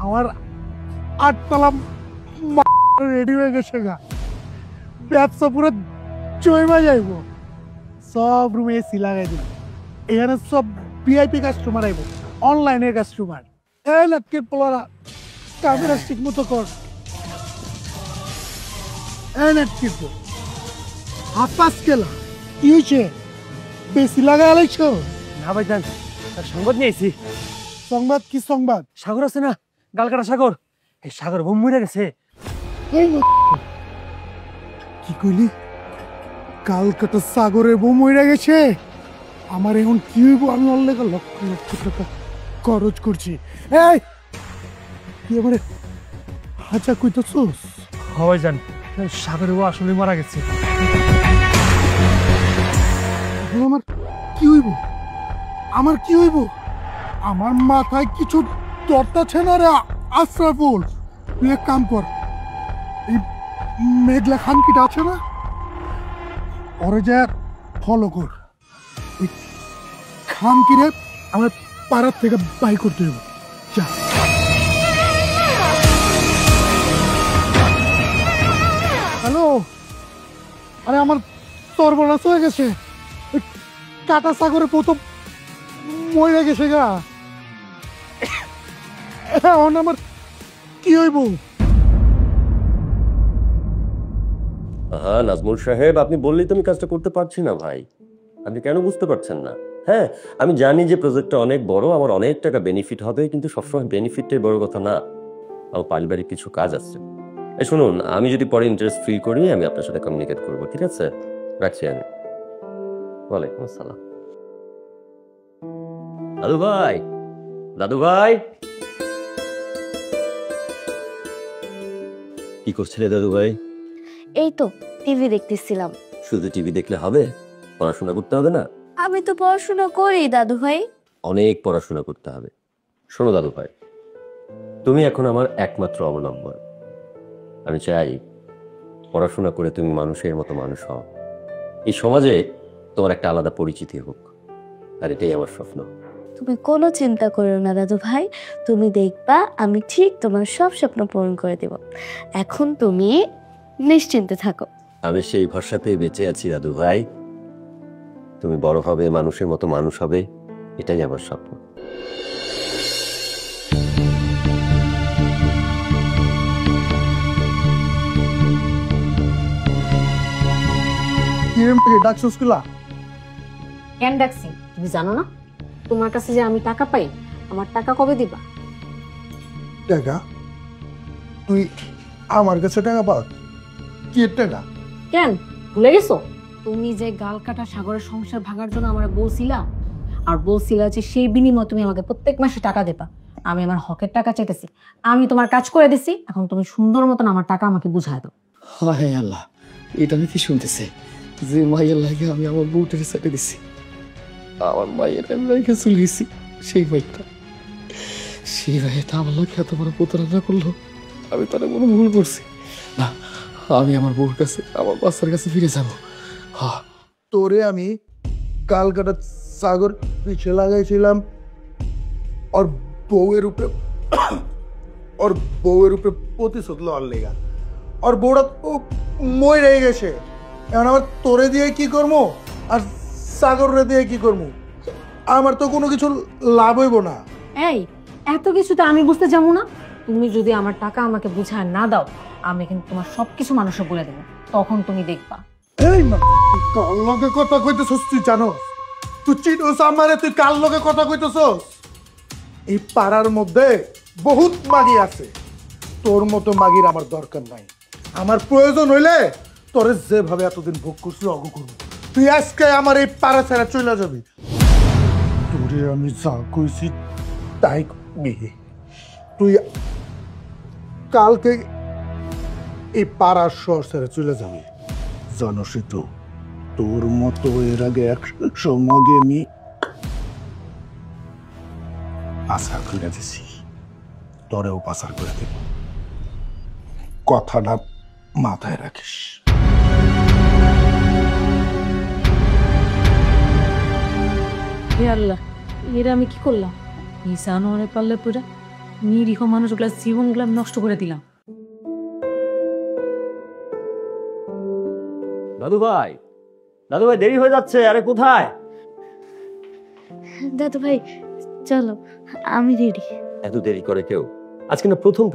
আমার আটতলা রেডি হয়ে গেছে গা, ব্যবসা পুরো জমা যাইব। সব রুমে এসি লাগাই দিব, এখানে সব ভিআইপি কাস্টমার আইব, অনলাইনের কাস্টমার। এই নাটকের পোলারা ক্যামেরা ঠিক মতো কর। এই নাটকের পো হাফাস গেলা, কি হয়েছে? বেশি লাগাই আলাইছ? না ভাইজান, সংবাদ নিয়েছি। সংবাদ? কি সংবাদ? সাগর আছে না, গালকাটা সাগর, এই সাগর বোম মরে গেছে। কি কইলি? কালকাটা সাগরে বোম মরে গেছে? আমার এখন কি হইব? আমি ওর লেগে লক্ষ লক্ষ টাকা খরচ করছি। এই তুই আমার হাজা কইতেছস? ভাইজান, সাগরে ও আসলে মারা গেছে। এখন আমার কি হইব? আমার কি হইব? আমার মাথায় কিছু দরতাছে না রে আশরাফুল। তুই এক কাম কর, এই মেঘলা খানকিটা আছে না, ওরে যা ফলো কর। ওই খানকিরে আমার পাড়ার থেকে বাই করতে হবে। যা। হ্যালো, আরে আমার সর্বনাশ হয়ে গেছে। কাটা সাগরে প্রথম মরে গেছে গা, এখন আমার কি হইব? নাজমুল সাহেব, আপনি বললেই তো আমি কাজটা করতে পারছি না ভাই। আপনি কেন বুঝতে পারছেন না? হ্যাঁ, আমি জানি যে প্রজেক্টটা অনেক বড়, আমার অনেক টাকা বেনিফিট হবে, কিন্তু সবসময় বেনিফিটটাই বড় কথা না। আমার পারিবারিক কিছু কাজ আছে। এই শুনুন, আমি যদি পরে ইন্টারেস্ট ফ্রি করি, আমি আপনার সাথে কমিউনিকেট করবো, ঠিক আছে? রাখছি আমি। ওয়ালাইকুম আসসালাম। দাদু ভাই, দাদু ভাই, কি করছিলে দাদু ভাই? এই তো টিভি দেখতেছিলাম। শুধু টিভি দেখলে হবে? পড়াশোনা করতে হবে না? আমি তো পড়াশোনা করি দাদু ভাই। অনেক পড়াশোনা করতে হবে। শোনো দাদু ভাই, তুমি এখন আমার একমাত্র অবলম্বন। আমি চাই পড়াশোনা করে তুমি মানুষের মতো মানুষ হও, এই সমাজে তোমার একটা আলাদা পরিচিতি হোক, আর এটাই আমার স্বপ্ন। তুমি কোনো চিন্তা করো না দাদু ভাই, তুমি দেখবা আমি ঠিক তোমার সব স্বপ্ন পূরণ করে দেব। এখন তুমি নিশ্চিন্তে থাকো। আমি সেই ভরসাতেই বেঁচে আছি দাদু ভাই। তুমি বড় হবে, মানুষের মতো মানুষ হবে, এটাই আমার স্বপ্ন। ডাকছস কিলা? কেন ডাকছি তুমি জানো না? তোমার কাছে যে আমি টাকা পাই, আমার টাকা কবে দিবা? টাকা? তুই আমার কাছে টাকা পাস? কি টাকা? কেন ভুলে গেছো? তুমি যে গালকাটা সাগরের সংসার ভাঙার জন্য আমার বলছিলা, আর বলছিলা যে সেই বিনিময়ে তুমি আমাকে প্রত্যেক মাসে টাকা দেবা। আমি আমার হকের টাকা চাইতেছি, আমি তোমার কাজ করে দিছি, এখন তুমি সুন্দর মতন আমার টাকা আমাকে বুঝায় দাও। হায় আল্লাহ, এটা আমি কি শুনতেছি? যে মায়ের লাগে আমি আমার বউটাকে ছেড়ে দিছি, আমার মায়ের আমি রেখে চলে গেছি। সেই মাইটা, সেই মাইটা আমার লোক এত বড় প্রতারণা করলো। আমি তারা কোনো ভুল করছি না। আমি আমার বউর কাছে, আমার বাচ্চার কাছে ফিরে যাবো। হ্যাঁ, তোরে আমি কালকাটা সাগর পিছে লাগাইছিলাম ওর বউয়ের উপরে, ওর বউয়ের উপরে প্রতিশোধ লওয়ার লেগা। ওর বউটা মই রয়ে গেছে, এখন আমার তোরে দিয়ে কি করবো আর সাগরে দিয়ে কি করবো? আমার তো কোনো কিছু লাভ হইব না। এই এত কিছু তো আমি বুঝতে যাবো না। তুমি যদি আমার টাকা আমাকে বুঝায় না দাও, আমি কিন্তু তোমার সবকিছু মানুষে বলে দেবো, তখন তুমি দেখবা। এই মা, তুই কার লগে কথা কইতেছস? তুই জানো তুই চিনোস আমারে? তুই কার লগে কথা কইতেছস? এই পাড়ার মধ্যে বহুত মাগি আছে, তোর মতো মাগির আমার দরকার নাই। আমার প্রয়োজন হইলে তোরে যেভাবে এতদিন ভোগ করছি অগ করবো। তুই আজকে আমার এই পাড়া ছেড়ে চলে যাবি। তোরে আমি যা কইছি তাই করবি। তুই কালকে এই পাড়ার শহর ছেড়ে চলে যাবি। জানোসই তো, তোর মতো এর আগে 100 মাগে আমি পাচার করে দিছি, তোরেও পাচার করে দেব। কথাটা মাথায় রাখিস। হে আল্লাহ, এরা আমি কি করলাম? নিশানো অনেক পারলে পুরা নিরীহ মানুষগুলা জীবনগুলা নষ্ট করে দিলাম। দাদু ভাই দেরি হয়ে যাচ্ছে, আরে কোথায়? দাদু ভাই চলো, আমি রেডি। এত দেরি করে কেউ? আজকে না প্রথম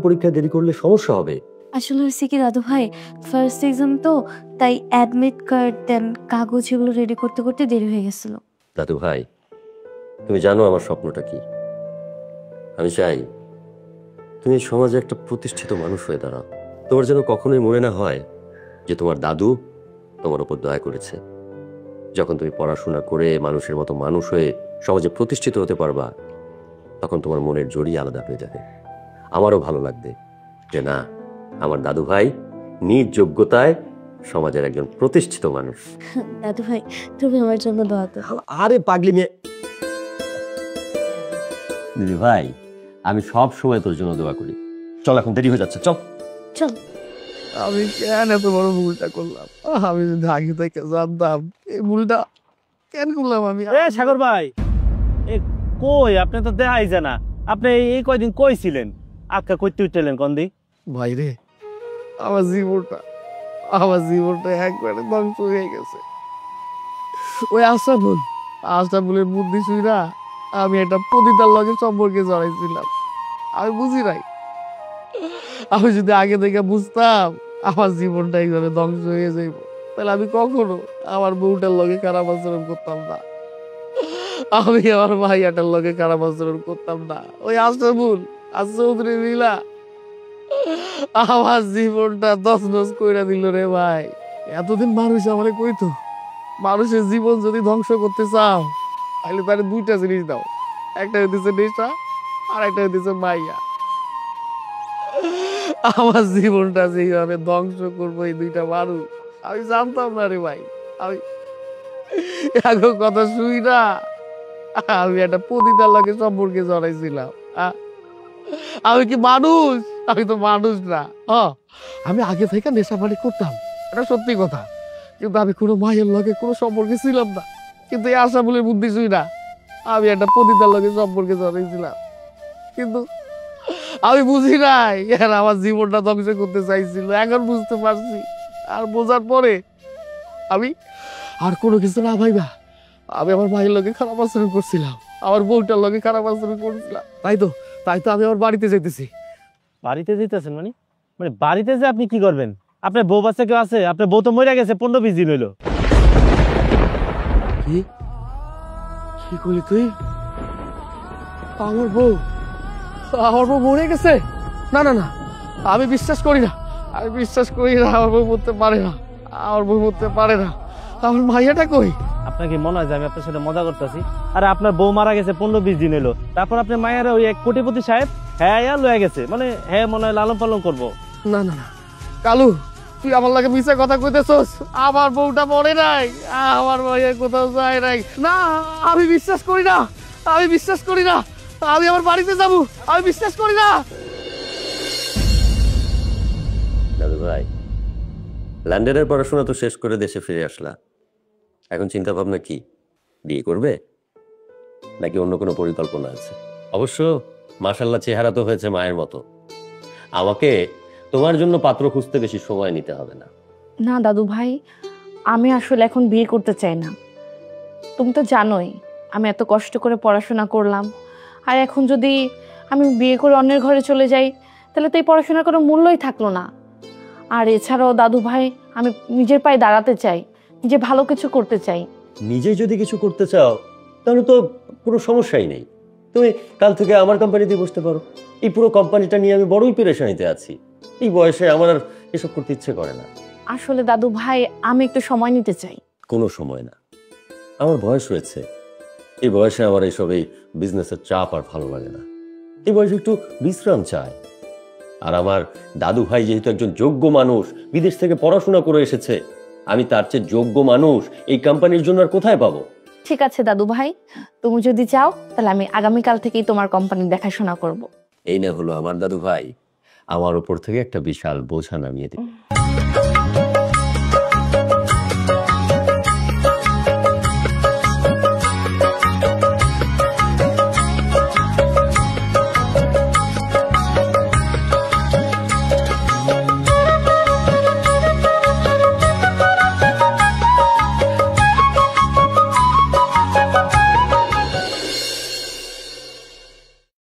পরীক্ষায় দেরি করলে সমস্যা হবে। আসলে হয়েছে কি দাদু ভাই, ফার্স্ট এক্সাম তো, তাই অ্যাডমিট কার্ড দেন কাগজ এগুলো রেডি করতে করতে দেরি হয়ে গেছিল। দাদু ভাই, তুমি জানো আমার স্বপ্নটা কি? আমি চাই তুমি সমাজে একটা প্রতিষ্ঠিত মানুষ হয়ে দাঁড়াও। তোমার যেন কখনোই মনে না হয় যে তোমার দাদু তোমার উপর দয়া করেছে। যখন তুমি পড়াশোনা করে মানুষের মতো মানুষ হয়ে সমাজে প্রতিষ্ঠিত হতে পারবা, তখন তোমার মনের জড়ি আলাদা হয়ে যাবে। আমারও ভালো লাগবে যে না, আমার দাদু ভাই নিজ যোগ্যতায় সমাজের একজন প্রতিষ্ঠিত মানুষ। দাদু ভাই তুমি আমার জন্য দোয়া তো। আরে পাগলি মেয়ে। দিদি ভাই, আমি সব সময় তোর জন্য দোয়া করি। চল, এখন দেরি হয়ে যাচ্ছে, চল। চল। আমি কেন এত বড় ভুলটা করলাম? আমি যদি আগে থেকে জানতাম এই ভুলটা কেন করলাম আমি। সাগর ভাই, এ কই আপনি তো দেখাই যায় না। আপনি এই কয়দিন কই ছিলেন? আক্কা কইতে উঠলেন কোন দিক? ভাই রে, আমার জীবনটা একবারে ধ্বংস হয়ে গেছে। ওই আশরাফুলের বুদ্ধি শুইরা আমি একটা পতিতার লগে সম্পর্কে জড়াইছিলাম। আমি বুঝি নাই। আমি যদি আগে থেকে বুঝতাম আমার জীবনটা এইভাবে ধ্বংস হয়ে যাইব, তাহলে আমি কখনো আমার বউটার লগে খারাপ আচরণ করতাম না। আমি আমার ভাইয়াটার লগে খারাপ আচরণ করতাম না। ওই আশরাফুল আর চৌধুরী মিলা আমার জীবনটা তছনছ কইরা দিল রে ভাই। এতদিন মানুষ আমারে কইতো, মানুষের জীবন যদি ধ্বংস করতে চাও তাহলে তারে দুইটা জিনিস দাও, একটা হইতেছে নেশা আর একটা হইতেছে মাইয়া। আমার জীবনটা যেভাবে ধ্বংস করবো এই দুইটা মানুষ আমি জানতাম না রে ভাই। আমি এখন কথা শুই না, আমি একটা পতিতার লাগে সম্পর্কে জড়াইছিলাম। আমি কি মানুষ? আমি তো মানুষ না। আমি আগে থেকে নেশা পানি করতাম, এটা সত্যি কথা, কিন্তু আমি কোনো মায়ের লগে কোনো সম্পর্কে ছিলাম না। কিন্তু এই আশরাফুলের বুদ্ধি শুই না, আমি একটা পতিতার লগে সম্পর্কে জড়াইছিলাম। কিন্তু আমি বুঝি নাই এর আমার জীবনটা ধ্বংস করতে চাইছিল। এখন বুঝতে পারছি, আর বোঝার পরে আমি আর কোনো কিছু না ভাইবা আমি আমার ভাইয়ের লগে খারাপ আচরণ করছিলাম, আমার বউটার লগে খারাপ আচরণ করছিলাম। তাই তো আমি আমার বাড়িতে যাইতেছি। বাড়িতে যেতেছেন মানে? মানে বাড়িতে যে আপনি কি করবেন? আপনার বউ বাচ্চা কেউ আছে? আপনার বউ তো মরে গেছে, 15-20 দিন হইলো। কি করলি তুই? আমার বউ মরে গেছে? না না না, আমি বিশ্বাস করি না। আমার বউ মরতে পারে না। আমার মাইয়াটা কই? আপনাকে মনে হয় যে আমি আপনার সাথে মজা করতেছি? আরে আপনার বউ মারা গেছে 15-20 দিন হইলো। তারপর আপনার মায়ের ওই 1 কোটিপতি সাহেব লয়ে গেছে, মানে মনে হয় লালন পালন করবো। না না না কালু, তুই আমার লাগে মিছা কথা কইতেছস। আমার বউটা মরে নাই, আমার মাইয়া কোথাও যায় নাই। না, আমি বিশ্বাস করি না। আমি আমার বাড়িতে যাব, আমি বিশ্বাস করি না। দাদু ভাই, লন্ডনের পড়াশোনা তো শেষ করে দেশে ফিরে আসলা, এখন চিন্তা ভাবনা কি? বিয়ে করবে নাকি অন্য কোনো পরিকল্পনা আছে? অবশ্য মাশাআল্লাহ চেহারা তো হয়েছে মায়ের মতো। আমাকে তোমার জন্য পাত্র খুঁজতে বেশি সময় নিতে হবে না। না দাদু ভাই, আমি আসলে এখন বিয়ে করতে চাই না। তুমি তো জানোই আমি এত কষ্ট করে পড়াশোনা করলাম, আর এখন যদি আমি বিয়ে করে অন্যের ঘরে চলে যাই তাহলে তো এই পড়াশোনার কোনো মূল্যই থাকলো না। আর এছাড়াও দাদু ভাই, আমি নিজের পায়ে দাঁড়াতে চাই, নিজে ভালো কিছু করতে চাই। নিজে যদি কিছু করতে চাও তাহলে তো কোনো সমস্যাই নেই। তুমি কাল থেকে আমার কোম্পানিতে বসতে পারো। এই পুরো কোম্পানিটা নিয়ে আমি বড়ই পেরেশানিতে আছি। এই বয়সে আমার আর এসব করতে ইচ্ছে করে না। আসলে দাদু ভাই, আমি একটু সময় নিতে চাই। কোনো সময় না, আমার বয়স হয়েছে। এই বয়সে আমার এইসব এই বিজনেসের চাপ আর ভালো লাগে না। এই বয়সে একটু বিশ্রাম চাই। আর আমার দাদু ভাই যেহেতু একজন যোগ্য মানুষ, বিদেশ থেকে পড়াশোনা করে এসেছে, আমি তার চেয়ে যোগ্য মানুষ এই কোম্পানির জন্য আর কোথায় পাবো? ঠিক আছে দাদু ভাই, তুমি যদি চাও তাহলে আমি আগামীকাল থেকেই তোমার কোম্পানির দেখাশোনা করব। এই না হলো আমার দাদু ভাই আমার উপর থেকে একটা বিশাল বোঝা নামিয়ে দিল।